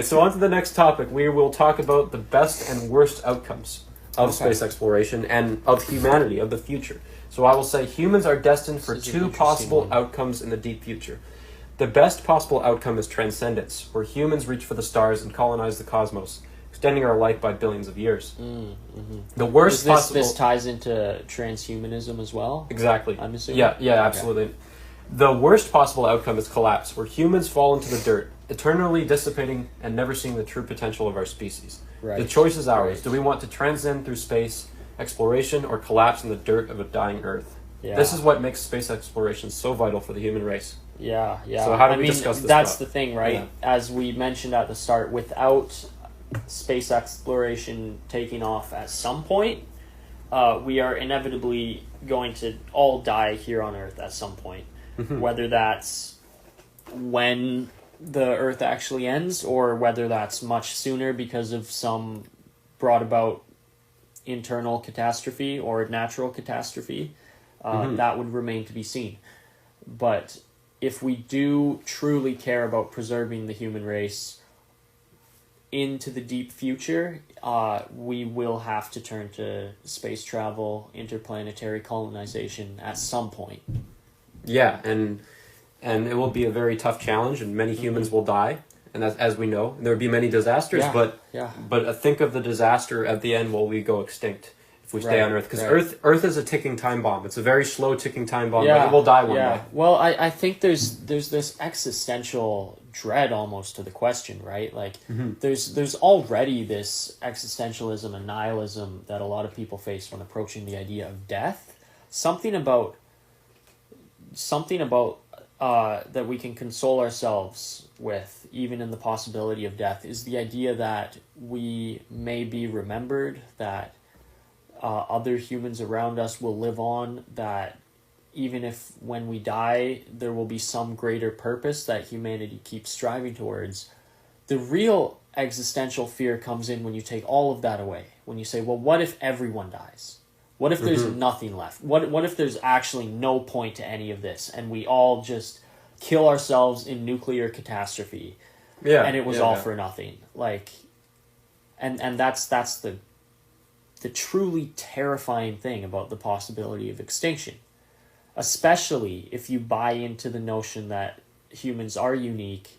So on to the next topic. We will talk about the best and worst outcomes of space exploration and of humanity, of the future. So I will say humans are destined for two possible outcomes in the deep future. The best possible outcome is transcendence, where humans reach for the stars and colonize the cosmos, extending our life by billions of years. The worst possible... This ties into transhumanism as well? Exactly. I'm assuming? Yeah, absolutely. Okay. The worst possible outcome is collapse, where humans fall into the dirt, eternally dissipating and never seeing the true potential of our species. Right. The choice is ours. Right. Do we want to transcend through space exploration or collapse in the dirt of a dying Earth? Yeah. This is what makes space exploration so vital for the human race. Yeah. So how do we discuss this? That's the thing, right? Yeah. As we mentioned at the start, without space exploration taking off at some point, we are inevitably going to all die here on Earth at some point. Whether that's when the Earth actually ends or whether that's much sooner because of some brought about internal catastrophe or natural catastrophe, that would remain to be seen. But if we do truly care about preserving the human race into the deep future, we will have to turn to space travel, interplanetary colonization at some point. Yeah, and it will be a very tough challenge, and many humans will die, and as we know, there will be many disasters. But think of the disaster at the end. Will we go extinct if we stay on Earth? Because Earth is a ticking time bomb. It's a very slow ticking time bomb, but it will die one day. Well, I think there's this existential dread almost to the question, right? Like there's already this existentialism and nihilism that a lot of people face when approaching the idea of death. Something about that we can console ourselves with, even in the possibility of death, is the idea that we may be remembered, that other humans around us will live on, that even if when we die, there will be some greater purpose that humanity keeps striving towards. The real existential fear comes in when you take all of that away. When you say, well, what if everyone dies? What if there's nothing left? What if there's actually no point to any of this and we all just kill ourselves in nuclear catastrophe? Yeah. And it was all for nothing. Like, and that's the truly terrifying thing about the possibility of extinction. Especially if you buy into the notion that humans are unique,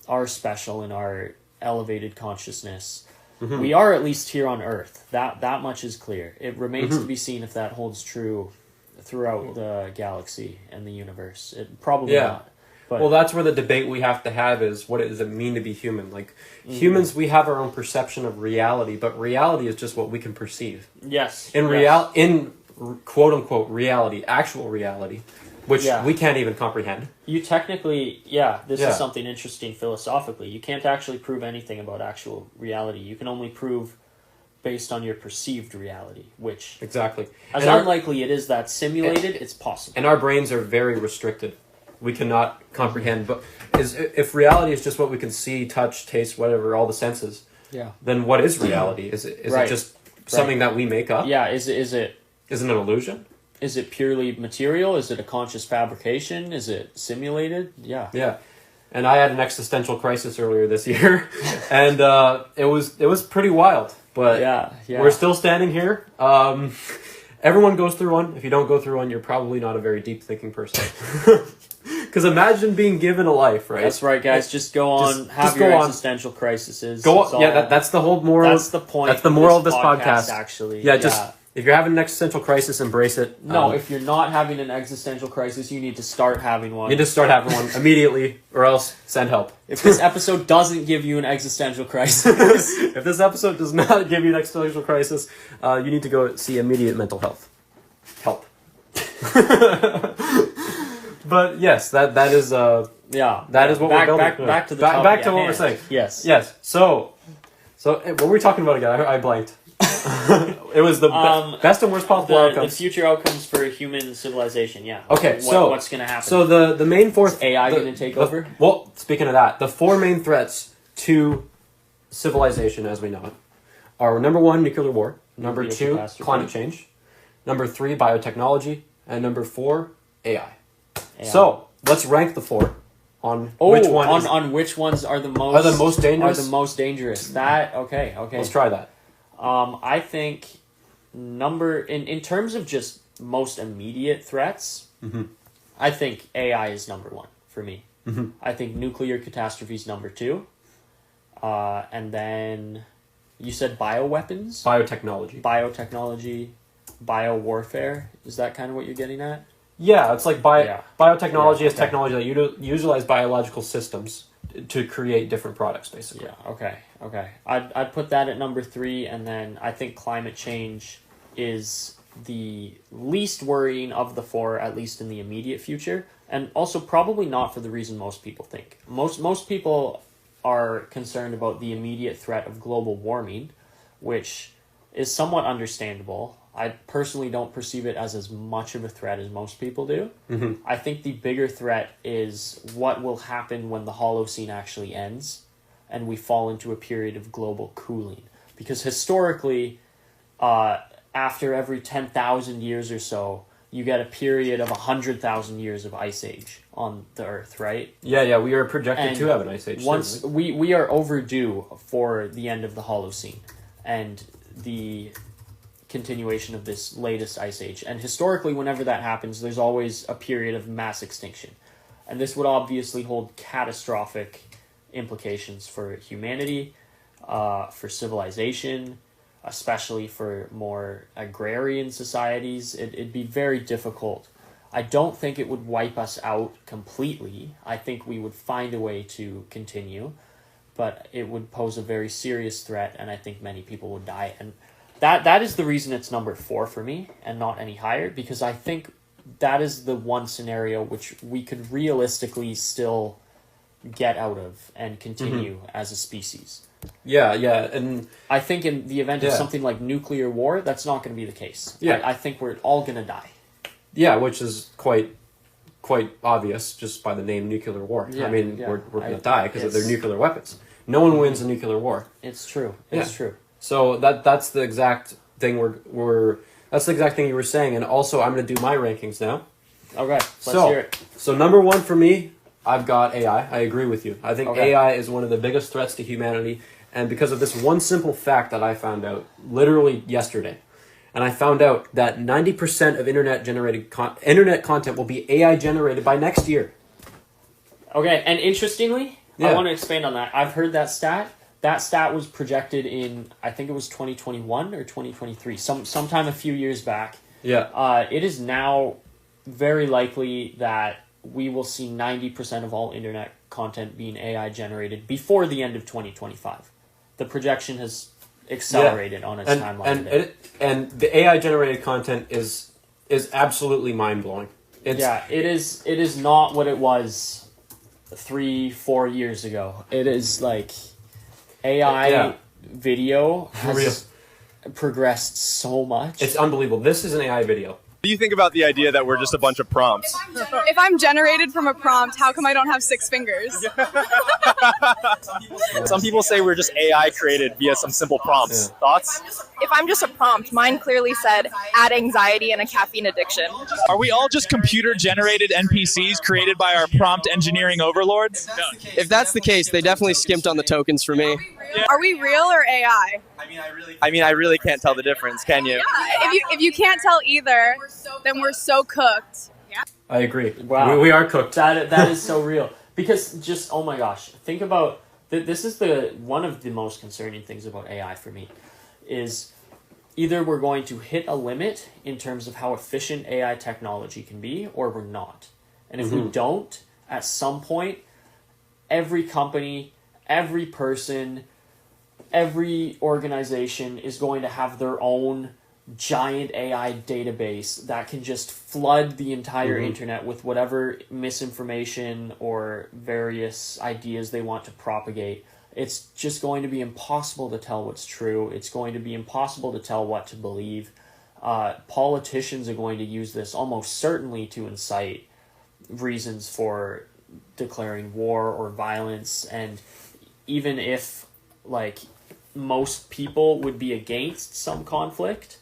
are special in our elevated consciousness. We are at least here on Earth. That much is clear. It remains to be seen if that holds true throughout the galaxy and the universe. It probably not. But, well, that's where the debate we have to have is, what does it mean to be human? Like, humans, we have our own perception of reality, but reality is just what we can perceive. Yes. In quote-unquote reality, actual reality, which we can't even comprehend. You technically, this is something interesting philosophically. You can't actually prove anything about actual reality. You can only prove based on your perceived reality, which... Exactly. As unlikely it is that simulated, it's possible. And our brains are very restricted. We cannot comprehend. But if reality is just what we can see, touch, taste, whatever, all the senses, then what is reality? Is it just something that we make up? Yeah, is it... Isn't it an illusion? Is it purely material? Is it a conscious fabrication? Is it simulated? Yeah. Yeah. And I had an existential crisis earlier this year, and it was pretty wild. But we're still standing here. Everyone goes through one. If you don't go through one, you're probably not a very deep thinking person. Because imagine being given a life, right? That's right, guys. Just go on. Have your existential crises. Go on. That's the whole moral. That's the point. That's the moral of this podcast. Actually, if you're having an existential crisis, embrace it. No, if you're not having an existential crisis, you need to start having one. You need to start having one immediately, or else send help. If this episode doesn't give you an existential crisis... If this episode does not give you an existential crisis, you need to go see immediate mental health. Help. But yes, that is that is what we're building. Back to the topic back to what we're saying. Yes. So what were we talking about again? I blanked. It was the best and worst possible outcomes. The future outcomes for human civilization. Yeah. Okay. What's going to happen? So the main fourth... Is AI going to take over? Well, speaking of that, the four main threats to civilization as we know it are: number 1, nuclear war; number 2, climate change; number 3, biotechnology; and number 4, AI. So let's rank the 4 on Oh, which one on which ones are the most dangerous. Are the most dangerous. That okay. Let's try that. I think in terms of just most immediate threats, I think AI is number one for me. I think nuclear catastrophe is number two, and then you said bioweapons, Biotechnology. biowarfare. Is that kind of what you're getting at? Yeah, it's like biotechnology is okay. technology that utilize biological systems to create different products, basically. Yeah. Okay. I'd put that at number three, and then I think climate change is the least worrying of the four, at least in the immediate future, and also probably not for the reason most people think. Most people are concerned about the immediate threat of global warming, which is somewhat understandable. I personally don't perceive it as much of a threat as most people do. I think the bigger threat is what will happen when the Holocene actually ends and we fall into a period of global cooling. Because historically, after every 10,000 years or so, you get a period of 100,000 years of ice age on the Earth, right? Yeah, we are projected to have an ice age. Once we are overdue for the end of the Holocene and the continuation of this latest ice age. And historically, whenever that happens, there's always a period of mass extinction. And this would obviously hold catastrophic implications for humanity, for civilization, especially for more agrarian societies. It'd be very difficult. I don't think it would wipe us out completely. I think we would find a way to continue, but it would pose a very serious threat, and I think many people would die. And that is the reason it's number 4 for me and not any higher, because I think that is the one scenario which we could realistically still get out of and continue as a species. Yeah, and I think in the event of something like nuclear war, that's not going to be the case. Yeah. I think we're all going to die. Yeah, which is quite obvious just by the name nuclear war. Yeah, I mean, yeah. we're going to die because of their nuclear weapons. No one wins a nuclear war. It's true. It's true. So that's the exact thing that's the exact thing you were saying. And also, I'm going to do my rankings now. Okay, let's hear it. So number 1 for me, I've got AI. I agree with you. I think AI is one of the biggest threats to humanity. And because of this one simple fact that I found out literally yesterday, and I found out that 90% of internet content will be AI generated by next year. Okay, and interestingly, I want to expand on that. I've heard that stat. That stat was projected in, I think it was 2021 or 2023, sometime a few years back. Yeah. It is now very likely that we will see 90% of all internet content being AI generated before the end of 2025. The projection has accelerated on its timeline. And the AI generated content is absolutely mind blowing. It is not what it was 3-4 years ago. It is like AI video has progressed so much. It's unbelievable. This is an AI video. What do you think about the idea that we're just a bunch of prompts? If I'm generated from a prompt, how come I don't have 6 fingers? Some people say we're just AI created via some simple prompts. Yeah. Thoughts? If I'm just a prompt, mine clearly said add anxiety and a caffeine addiction. Are we all just computer-generated NPCs created by our prompt engineering overlords? If that's the case, they definitely skimped on the tokens for me. Are we real or AI? I mean, I really can't tell the difference, can you? If you can't tell either, then we're so cooked. I agree. Wow. We are cooked. That is so real. Because just, oh my gosh, think about, this is one of the most concerning things about AI for me, is either we're going to hit a limit in terms of how efficient AI technology can be, or we're not. And if we don't, at some point, every company, every person, every organization is going to have their own giant AI database that can just flood the entire internet with whatever misinformation or various ideas they want to propagate. It's just going to be impossible to tell what's true. It's going to be impossible to tell what to believe. Politicians are going to use this almost certainly to incite reasons for declaring war or violence. And even if, like, most people would be against some conflict,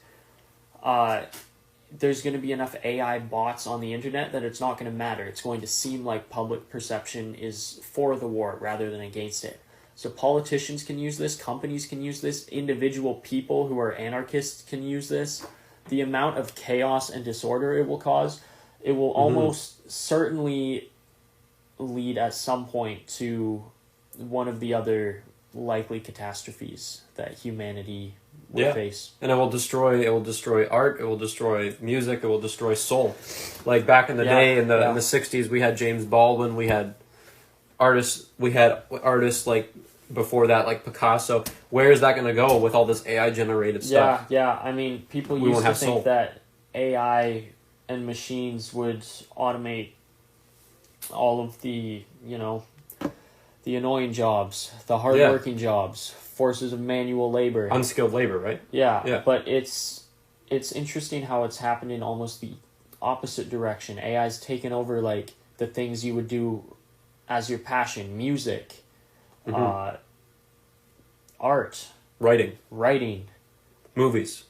there's going to be enough AI bots on the internet that it's not going to matter. It's going to seem like public perception is for the war rather than against it. So politicians can use this, companies can use this, individual people who are anarchists can use this. The amount of chaos and disorder it will cause, it will almost certainly lead at some point to one of the other likely catastrophes that humanity will face. And it will destroy art, it will destroy music, it will destroy soul. Like back in the day in the 60s, we had James Baldwin, we had artists like before that, like Picasso. Where is that going to go with all this AI generated stuff? Yeah. I mean, people used to think that AI and machines would automate all of the, the annoying jobs, the hardworking jobs, forces of manual labor, unskilled labor, right? Yeah. But it's interesting how it's happened in almost the opposite direction. AI's taken over like the things you would do as your passion: music, art, writing, movies,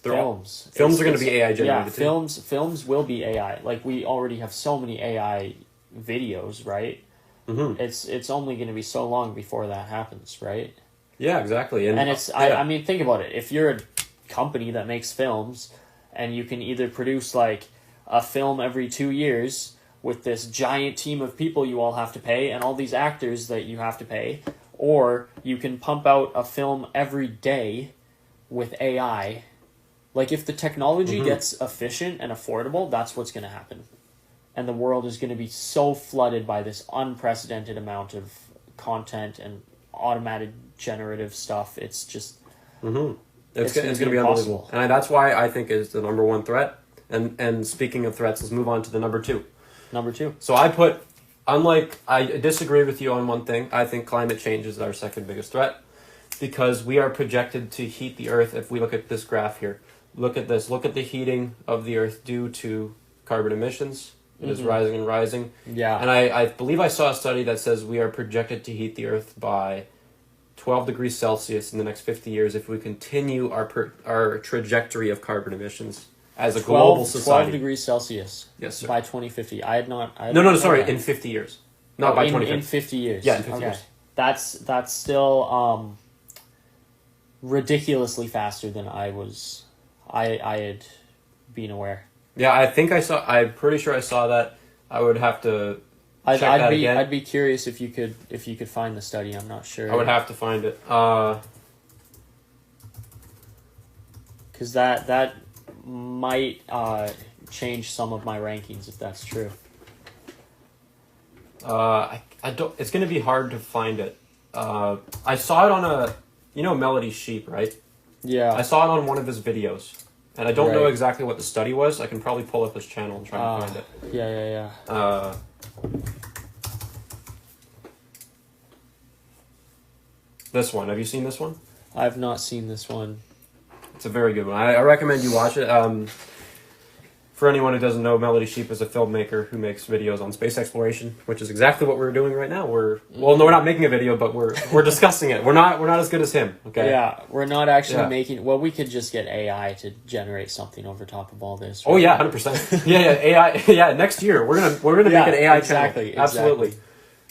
films. Films are going to be AI generated. Yeah, films will be AI. Like, we already have so many AI videos, right? Mm-hmm. It's only going to be so long before that happens, right? Yeah, exactly. And it's I mean, think about it. If you're a company that makes films and you can either produce like a film every 2 years with this giant team of people you all have to pay and all these actors that you have to pay, or you can pump out a film every day with AI. Like, if the technology gets efficient and affordable, that's what's going to happen. And the world is going to be so flooded by this unprecedented amount of content and automated generative stuff. It's just... It's going to be unbelievable. And that's why I think it's the number one threat. And speaking of threats, let's move on to the number two. Number two. So I disagree with you on one thing. I think climate change is our second biggest threat, because we are projected to heat the Earth. If we look at this graph here, look at this. Look at the heating of the Earth due to carbon emissions. It is rising and rising. Yeah. And I believe I saw a study that says we are projected to heat the Earth by 12 degrees Celsius in the next 50 years if we continue our trajectory of carbon emissions as a global society. 12 degrees Celsius. Yes, sir. By 2050. I had not... Sorry, in 50 years. Not by 2050. In 50 years. Yeah, in 50 years. That's still ridiculously faster than I had been aware. Yeah, I'm pretty sure I saw that. I would have to check that again. I'd be curious if you could find the study. I'm not sure. I would have to find it. Because that might change some of my rankings if that's true. I don't. It's going to be hard to find it. I saw it on Melody Sheep, right? Yeah. I saw it on one of his videos, and I don't know exactly what the study was. I can probably pull up his channel and try to find it. Yeah. This one. Have you seen this one? I've not seen this one. It's a very good one. I recommend you watch it. For anyone who doesn't know, Melody Sheep is a filmmaker who makes videos on space exploration, which is exactly what we're doing right now. We're not making a video, but we're discussing it. We're not as good as him. Okay. Yeah, we're not actually making. Well, we could just get AI to generate something over top of all this. Right? Oh yeah, 100%. Yeah, AI. Yeah, next year we're gonna make an AI channel. Absolutely.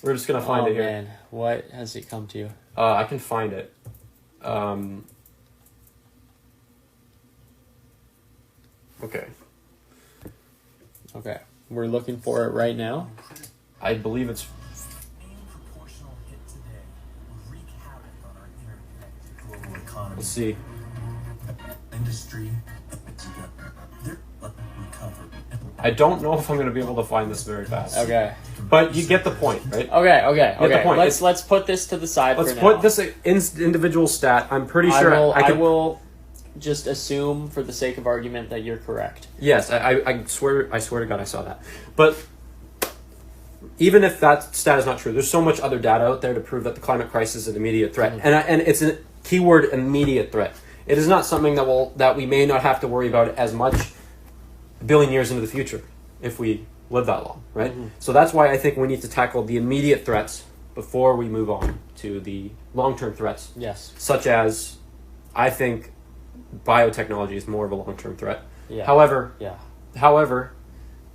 We're just gonna find it here. Man, what has it come to? I can find it. Okay, we're looking for it right now. I believe it's... Let's see. I don't know if I'm going to be able to find this very fast. Okay. But you get the point, right? Okay. Get the point. Let's put this to the side for now. Let's put this individual stat. I'm pretty sure I will just assume, for the sake of argument, that you're correct. Yes, I swear to God I saw that. But even if that stat is not true, there's so much other data out there to prove that the climate crisis is an immediate threat. Mm-hmm. And it's a keyword, immediate threat. It is not something that we may not have to worry about as much a billion years into the future if we live that long, right? Mm-hmm. So that's why I think we need to tackle the immediate threats before we move on to the long-term threats. Yes. Such as, I think biotechnology is more of a long-term threat Yeah. However, Yeah. However,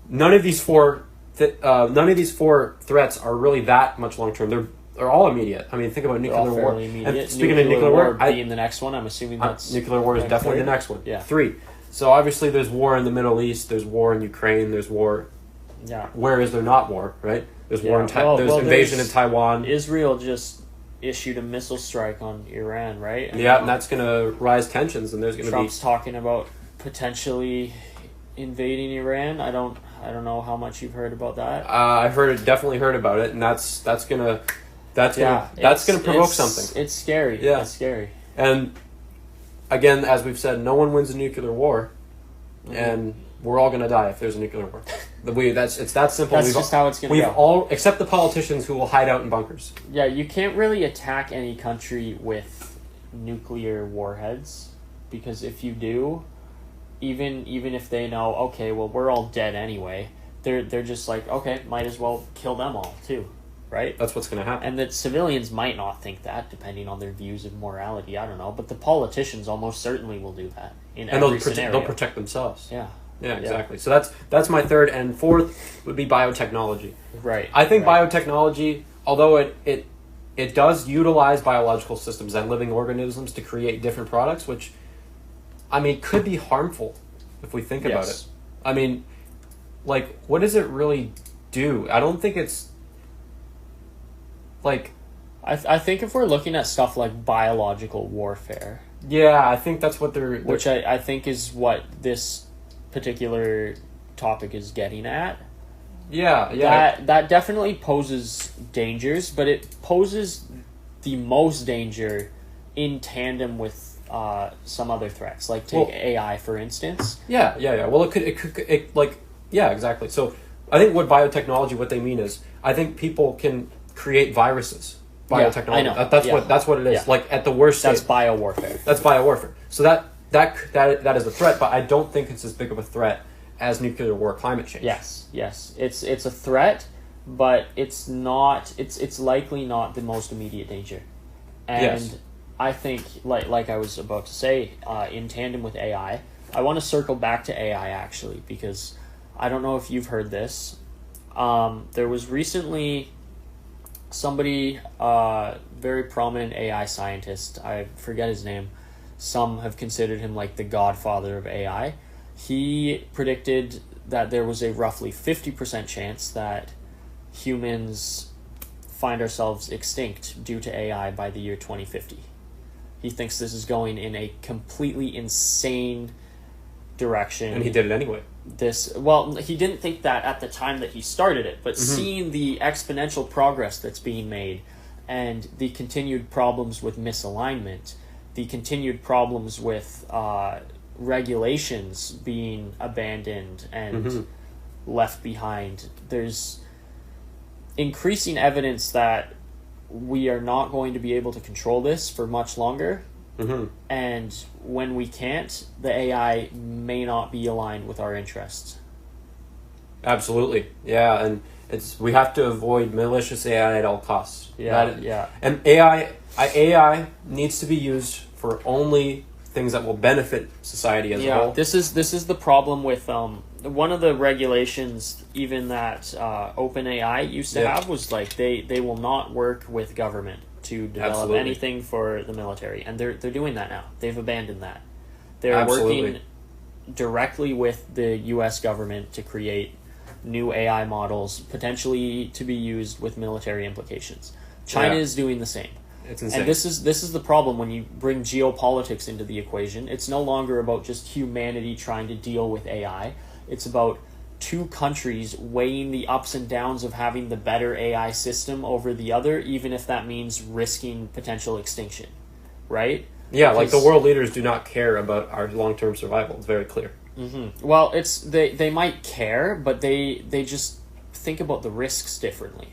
none of these four threats are really that much long term. They're all immediate. I mean, think about They're all nuclear war. fairly immediate. And speaking of nuclear war, being the next one, I'm assuming that's nuclear war is like definitely third? the next one. Yeah. 3. So obviously, there's war in the Middle East. There's war in Ukraine. There's war. Yeah. Where is there not war? Right? There's war in there's Well, invasion in Taiwan. Israel just issued a missile strike on Iran, right? And that's going to rise tensions, and there's going to be Trump's talking about potentially invading Iran. I don't know how much you've heard about that. I've definitely heard about it, and that's gonna provoke something. It's scary. Yeah. It's scary. And again, as we've said, no one wins a nuclear war, and we're all gonna die if there's a nuclear war. It's that simple. That's just how it's gonna We've go. all, except the politicians who will hide out in bunkers. Yeah, you can't really attack any country with nuclear warheads, because if you do, even if they know, okay, well, we're all dead anyway, they're just like, okay, might as well kill them all too, right? That's what's gonna happen. And the civilians might not think that, depending on their views of morality. I don't know, but the politicians almost certainly will do that in every scenario. They'll protect themselves. Yeah. Yeah, exactly. So that's my third, and fourth would be biotechnology. Right. I think biotechnology, although it does utilize biological systems and living organisms to create different products, which, I mean, could be harmful if we think about it. I mean, like, what does it really do? I don't think it's like. I think if we're looking at stuff like biological warfare, Yeah, I think that's what they're which I think is what this particular topic is getting at. Yeah. That definitely poses dangers, but it poses the most danger in tandem with some other threats, like take AI for instance. Yeah. Well, it could like, yeah, exactly. So I think what biotechnology, what they mean is, I think people can create viruses. Biotechnology. I know. That's what it is. Yeah. Like, at the worst That's stage, biowarfare. that's biowarfare. So that is a threat, but I don't think it's as big of a threat as nuclear war, climate change. Yes. It's a threat, but it's not. It's likely not the most immediate danger. And Yes. I think, like I was about to say, in tandem with AI, I want to circle back to AI actually, because I don't know if you've heard this. There was recently somebody, very prominent AI scientist, I forget his name. Some have considered him like the godfather of AI. He predicted that there was a roughly 50% chance that humans find ourselves extinct due to AI by the year 2050. He thinks this is going in a completely insane direction. And he did it anyway. He didn't think that at the time that he started it, but seeing the exponential progress that's being made and the continued problems with misalignment, the continued problems with regulations being abandoned and left behind, there's increasing evidence that we are not going to be able to control this for much longer. And when we can't, the AI may not be aligned with our interests. Absolutely. Yeah, and we have to avoid malicious AI at all costs. Yeah. And AI needs to be used for only things that will benefit society as a whole. This is the problem with one of the regulations even that OpenAI used to have was like they will not work with government to develop anything for the military, and they're doing that now. They've abandoned that. They're working directly with the U.S. government to create new AI models, potentially to be used with military implications. China is doing the same. It's insane. And this is the problem when you bring geopolitics into the equation. It's no longer about just humanity trying to deal with AI. It's about two countries weighing the ups and downs of having the better AI system over the other, even if that means risking potential extinction, right? Yeah, like the world leaders do not care about our long-term survival. It's very clear. Well, they might care, but they just think about the risks differently.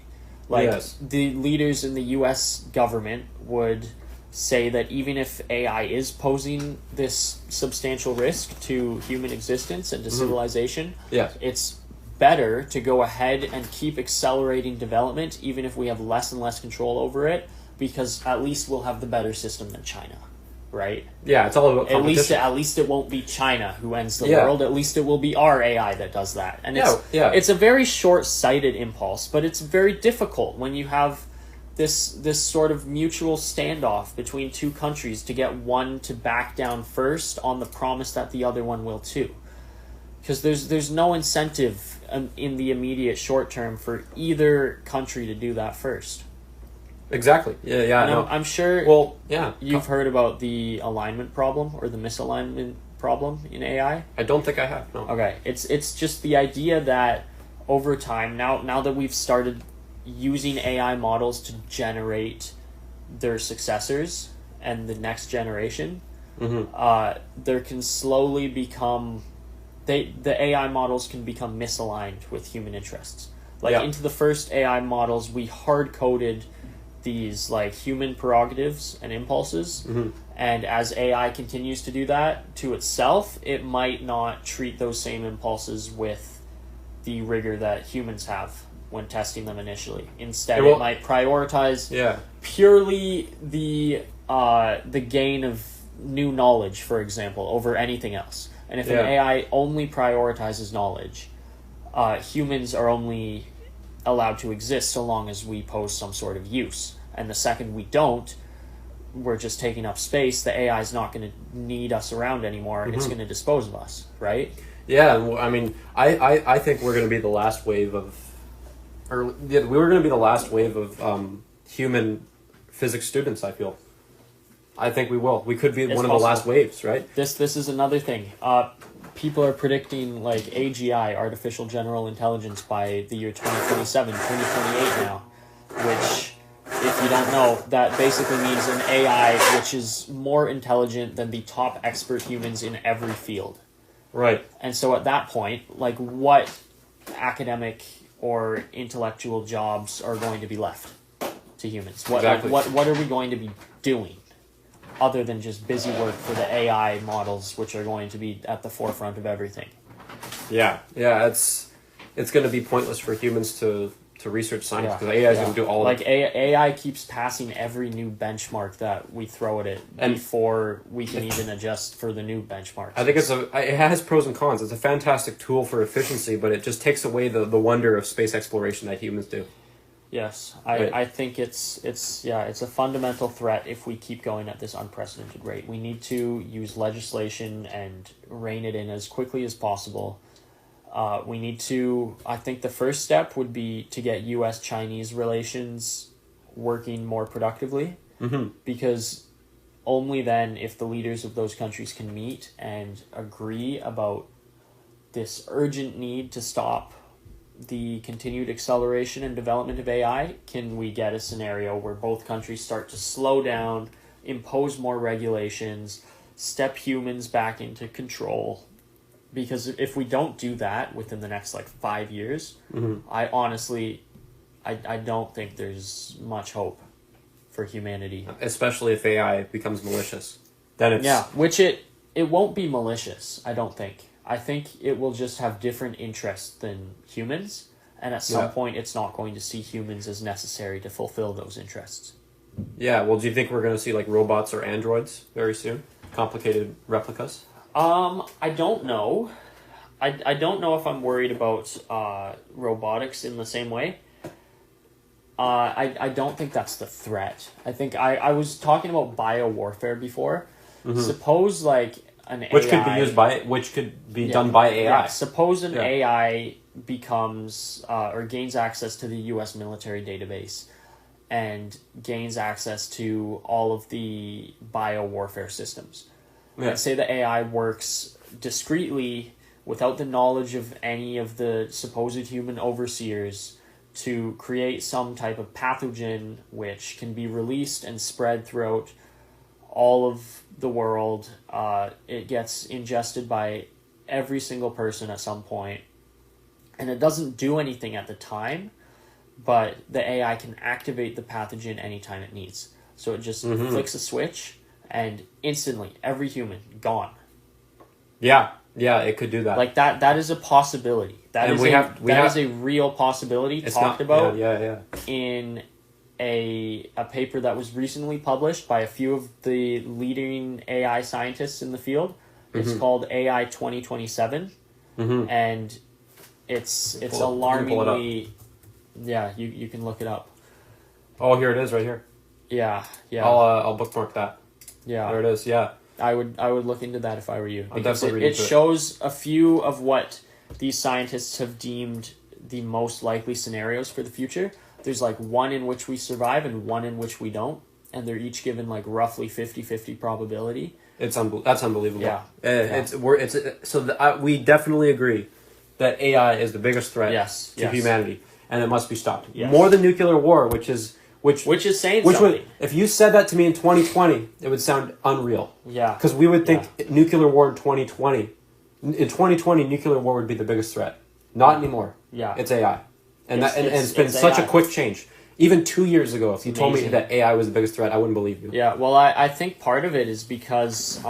Like the leaders in the U.S. government would say that even if AI is posing this substantial risk to human existence and to civilization, it's better to go ahead and keep accelerating development, even if we have less and less control over it, because at least we'll have the better system than China, right? Yeah, it's all about competition. At least it won't be China who ends the Yeah. world. At least it will be our AI that does that. And Yeah. it's a very short-sighted impulse, but it's very difficult when you have this sort of mutual standoff between two countries to get one to back down first on the promise that the other one will too. Because there's no incentive in the immediate short term for either country to do that first. Exactly. Yeah. And No. I'm sure Well, yeah. you've heard about the alignment problem or the misalignment problem in AI. I don't think I have. No. Okay, it's just the idea that over time, now that we've started using AI models to generate their successors and the next generation, there can slowly become the AI models can become misaligned with human interests. Like into the first AI models, we hard coded these like human prerogatives and impulses, and as AI continues to do that to itself, it might not treat those same impulses with the rigor that humans have when testing them initially. Instead, it might prioritize purely the gain of new knowledge, for example, over anything else. And if an AI only prioritizes knowledge, humans are only allowed to exist so long as we pose some sort of use. And the second we don't, we're just taking up space. The AI is not going to need us around anymore. It's going to dispose of us, right? Yeah, well, I mean, I think we're going to be the last wave of, we were going to be the last wave of human physics students. I feel. I think we will. We could be one of the last waves, right? This is another thing. People are predicting like AGI, artificial general intelligence, by the year 2027, 2028 now, which, if you don't know, that basically means an AI which is more intelligent than the top expert humans in every field. Right. And so at that point, like, what academic or intellectual jobs are going to be left to humans? What are we going to be doing other than just busy work for the AI models, which are going to be at the forefront of everything? Yeah, it's going to be pointless for humans to research science because AI is going to do all of it. Like AI keeps passing every new benchmark that we throw at it before we can even adjust for the new benchmarks. I think it has pros and cons. It's a fantastic tool for efficiency, but it just takes away the wonder of space exploration that humans do. Yes, I think it's a fundamental threat if we keep going at this unprecedented rate. We need to use legislation and rein it in as quickly as possible. We need to, I think the first step would be to get U.S.-Chinese relations working more productively, because only then, if the leaders of those countries can meet and agree about this urgent need to stop the continued acceleration and development of AI, can we get a scenario where both countries start to slow down, impose more regulations, step humans back into control. Because if we don't do that within the next 5 years, I honestly don't think there's much hope for humanity. Especially if AI becomes malicious. Then it's... which it won't be malicious, I don't think. I think it will just have different interests than humans, and at some point it's not going to see humans as necessary to fulfill those interests. Yeah, well, do you think we're going to see robots or androids very soon? Complicated replicas? I don't know. I don't know if I'm worried about robotics in the same way. I don't think that's the threat. I think I was talking about biowarfare before. Suppose an which AI... could be done by AI. Yeah, suppose an AI becomes or gains access to the U.S. military database and gains access to all of the biowarfare systems. Yeah. Say the AI works discreetly without the knowledge of any of the supposed human overseers to create some type of pathogen which can be released and spread throughout all of the world. It gets ingested by every single person at some point, and it doesn't do anything at the time, but the AI can activate the pathogen anytime it needs. So it just flicks a switch, and instantly every human gone. Yeah, it could do that. That is a possibility. That is a real possibility talked about in a paper that was recently published by a few of the leading AI scientists in the field. It's called AI 2027, and it's Pull it up. alarmingly. Yeah, you can look it up. Oh, here it is, right here. Yeah, I'll bookmark that. yeah. There it is. Yeah. I would look into that if I were you. I'll Because definitely it read into it. shows a few of what these scientists have deemed the most likely scenarios for the future. There's like one in which we survive and one in which we don't, and they're each given like roughly 50-50 probability. That's unbelievable. Yeah. We definitely agree that AI is the biggest threat Yes, to yes. humanity, and it must be stopped. Yes. More than nuclear war, which is saying which something. would, if you said that to me in 2020, it would sound unreal. Yeah. Because we would think nuclear war in 2020. In 2020, nuclear war would be the biggest threat. Not anymore. Yeah. It's AI, and It's- it's been it's such AI. a quick change. Even 2 years ago, if you told me Amazing. that AI was the biggest threat, I wouldn't believe you. Yeah, well, I think part of it is because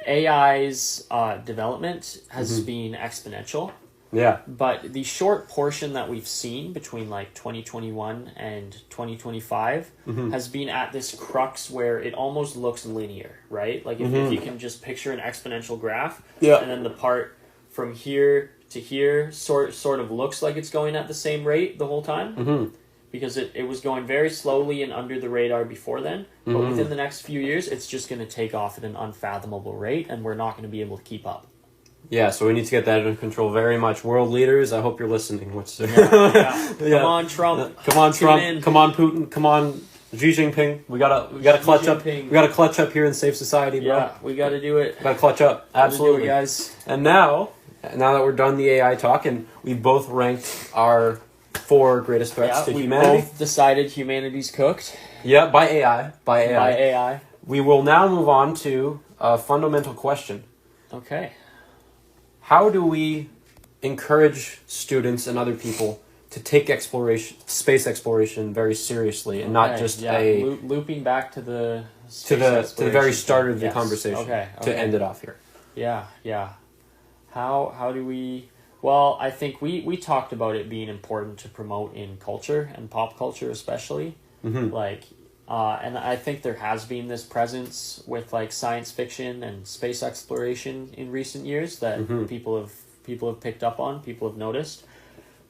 AI's development has been exponential. Yeah. But the short portion that we've seen between like 2021 and 2025 has been at this crux where it almost looks linear, right? Like if you can just picture an exponential graph, Yeah. and then the part from here to here sort of looks like it's going at the same rate the whole time, because it was going very slowly and under the radar before then. But within the next few years, it's just going to take off at an unfathomable rate, and we're not going to be able to keep up. Yeah, so we need to get that under control very much. World leaders, I hope you're listening. Yeah. Yeah. Come on, Trump. Come on, Tune Trump. in. Come on, Putin. Come on, Xi Jinping. We gotta clutch up. Jinping. We gotta clutch up here and save society, bro. Yeah, we got to do it. We gotta clutch up. Gotta do Absolutely, it, guys. And now that we're done the AI talk, and we've both ranked our 4 greatest threats Yeah, to we humanity. both decided humanity's cooked Yeah, by AI. by AI. We will now move on to a fundamental question. Okay. How do we encourage students and other people to take space exploration very seriously, and not Okay, just looping back to the to the space very exploration start of the Yes. conversation Okay. to end it off here? Yeah. How do we? Well, I think we talked about it being important to promote in culture and pop culture, especially. Like, and I think there has been this presence with like science fiction and space exploration in recent years that people have picked up on. People have noticed.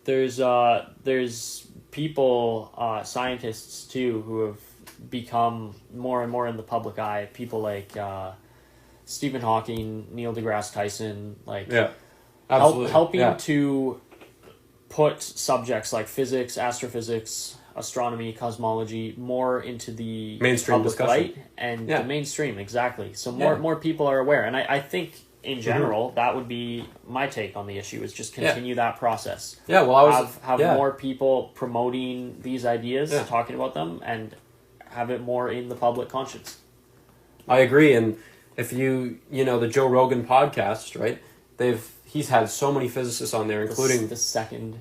There's people, scientists too, who have become more and more in the public eye. People like Stephen Hawking, Neil deGrasse Tyson, like helping to put subjects like physics, astrophysics, astronomy, cosmology more into the Mainstream public discussion. light and the mainstream, exactly. So more Yeah. more people are aware, and I think in general that would be my take on the issue, is just continue that process. Yeah, well, I was Have more people promoting these ideas, talking about them, and have it more in the public conscience. I agree, and if the Joe Rogan podcast, right? He's had so many physicists on there, including the second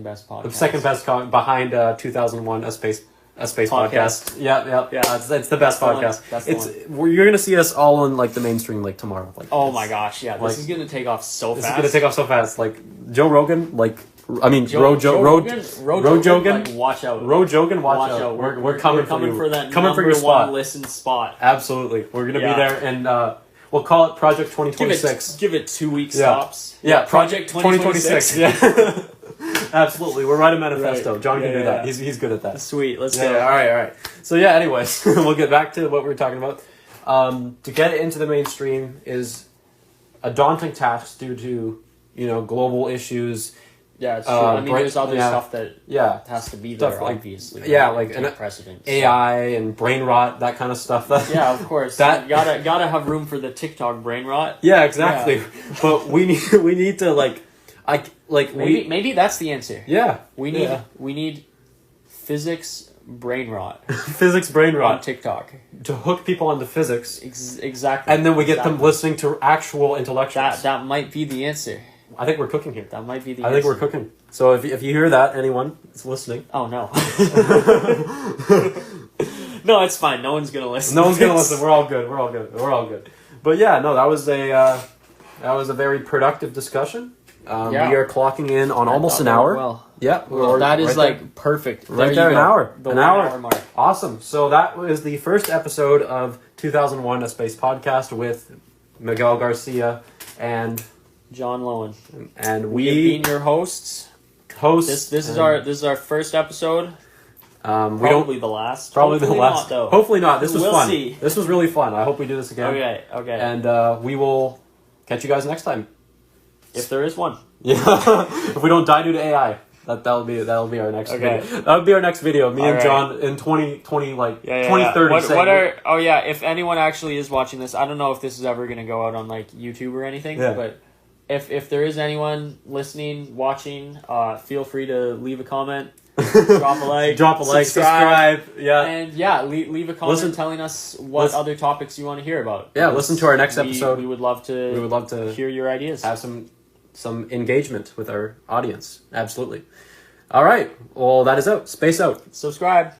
best podcast. the second best behind 2001: A Space Podcast. Yeah. It's the best That's the one. podcast. That's the You're gonna see us all on like the mainstream like tomorrow. Like, Oh my gosh, yeah, this like- is gonna take off so this fast. is gonna take off so fast. Like Joe Rogan, Rogan, Rogan, like, watch out. Rogan, watch out. We're coming for you. for that coming number for your spot. one listen spot. Absolutely, we're gonna Yeah. be there, and we'll call it Project 2026. Give it 2 weeks Yeah. tops. Yeah, Project 2026. Yeah, absolutely. We'll write a manifesto. Right. John can Yeah, do that. yeah. He's good at that. Sweet, let's Yeah, go. all right. So yeah, anyways, we'll get back to what we were talking about. To get it into the mainstream is a daunting task due to global issues. Yeah, it's true. I mean, Bright- there's other yeah. stuff that Yeah, has to be Stuff there, like- obviously. yeah, right? like Take an precedence. AI and brain rot, that kind of stuff. Yeah, of course. That- You gotta have room for the TikTok brain rot. Yeah, exactly. But we need to Maybe that's the answer. yeah. We need physics brain rot Physics brain on rot TikTok. to hook people onto physics, Exactly. and then we get them Exactly. listening to actual intellectuals. That might be the answer. I think we're cooking here. That might be the I answer. think we're cooking. So if you hear that, anyone is listening, Oh no. No, it's fine. No one's gonna listen. no one's gonna listen. We're all good. We're all good. But yeah, no, that was a very productive discussion, Yeah. We are clocking in on almost thought an we hour. went well. Yeah, Well, that is right like there. perfect. Right you there, an go. hour. The An 1 hour. hour mark. Awesome. So that was the first episode of 2001: A Space Podcast with Miguel Garcia and John Lowen. we We have been your hosts. hosts. This is and, our first episode. we don't Probably the last. probably Hopefully the last. Not, though. Hopefully not. This was We'll fun. see. This was really fun. I hope we do this again. Okay. And we will catch you guys next time. If there is one. Yeah, if we don't die due to AI, that'll be our next Okay. video. That would be our next video. Me and Alright. John in 2020 Yeah. 2030. What saying- are? Oh yeah. If anyone actually is watching this, I don't know if this is ever gonna go out on like YouTube or anything. Yeah. But if there is anyone listening, watching, feel free to leave a comment, drop a like, Drop a like, subscribe. Yeah, and yeah, leave a comment Listen- telling us what listen- other topics you want to hear about. Yeah, listen to our next episode. We would love to. We would love to hear your ideas. have some engagement with our audience. Absolutely. All right. Well, that is out. Space out. Subscribe.